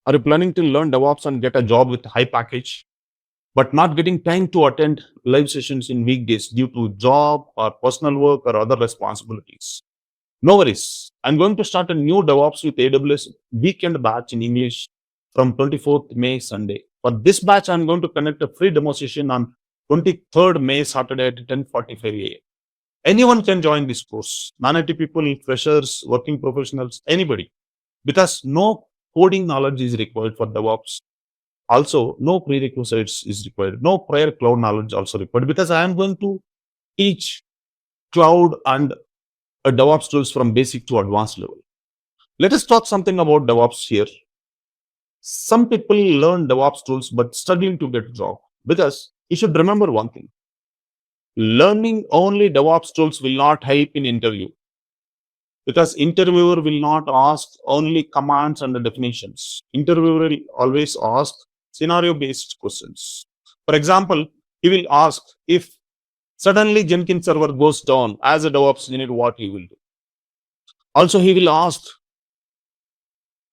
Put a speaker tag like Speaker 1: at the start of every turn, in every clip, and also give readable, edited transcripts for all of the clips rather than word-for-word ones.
Speaker 1: Are you planning to learn DevOps and get a job with high package, but not getting time to attend live sessions in weekdays due to job or personal work or other responsibilities? No worries. I'm going to start a new DevOps with AWS Weekend Batch in English from 24th May Sunday. For this batch, I'm going to connect a free demo session on 23rd May Saturday at 10:45 a.m. Anyone can join this course. Non-IT people, freshers, working professionals, anybody. Because no coding knowledge is required for DevOps. Also, no prerequisites is required. No prior cloud knowledge also required, because I am going to teach cloud and DevOps tools from basic to advanced level. Let us talk something about DevOps here. Some people learn DevOps tools but struggling to get a job, because you should remember one thing. Learning only DevOps tools will not help in interview, because interviewer will not ask only commands and the definitions. Interviewer will always ask scenario-based questions. For example, he will ask, if suddenly Jenkins server goes down, as a DevOps engineer, what he will do? Also, he will ask,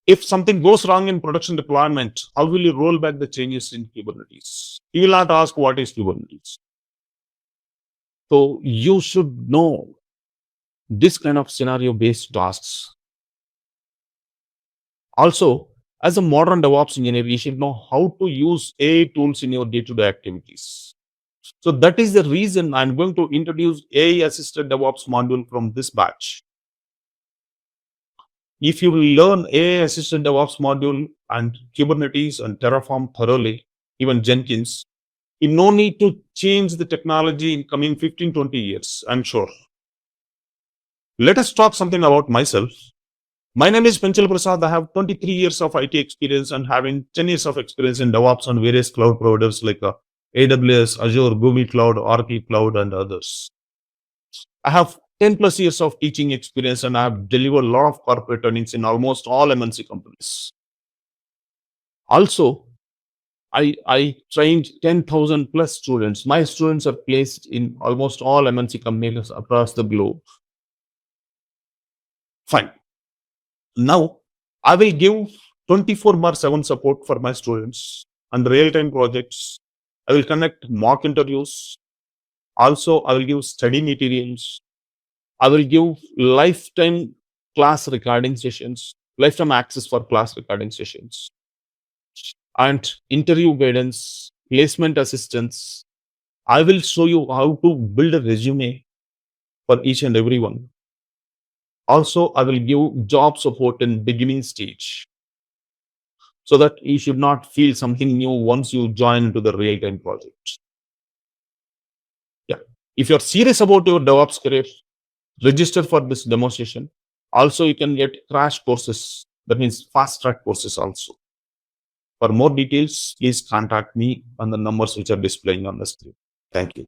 Speaker 1: if something goes wrong in production deployment, how will you roll back the changes in Kubernetes? He will not ask, what is Kubernetes? So you should know this kind of scenario-based tasks. Also, as a modern DevOps engineer, you should know how to use AI tools in your day-to-day activities. So that is the reason I'm going to introduce AI-assisted DevOps module from this batch. If you will learn AI-assisted DevOps module and Kubernetes and Terraform thoroughly, even Jenkins, you no need to change the technology in coming 15-20 years, I'm sure. Let us talk something about myself. My name is Penchal Prasad. I have 23 years of IT experience and having 10 years of experience in DevOps on various cloud providers like AWS, Azure, Google Cloud, Oracle Cloud, and others. I have 10 plus years of teaching experience, and I have delivered a lot of corporate earnings in almost all MNC companies. Also, I trained 10,000 plus students. My students are placed in almost all MNC companies across the globe. Fine. Now, I will give 24/7 support for my students and real-time projects. I will conduct mock interviews. Also, I will give study materials. I will give lifetime class recording sessions, lifetime access for class recording sessions, and interview guidance, placement assistance. I will show you how to build a resume for each and every one. Also, I will give job support in beginning stage, so that you should not feel something new once you join into the real-time project. Yeah. If you're serious about your DevOps career, register for this demo session. Also, you can get crash courses, that means fast track courses also. For more details, please contact me on the numbers which are displaying on the screen. Thank you.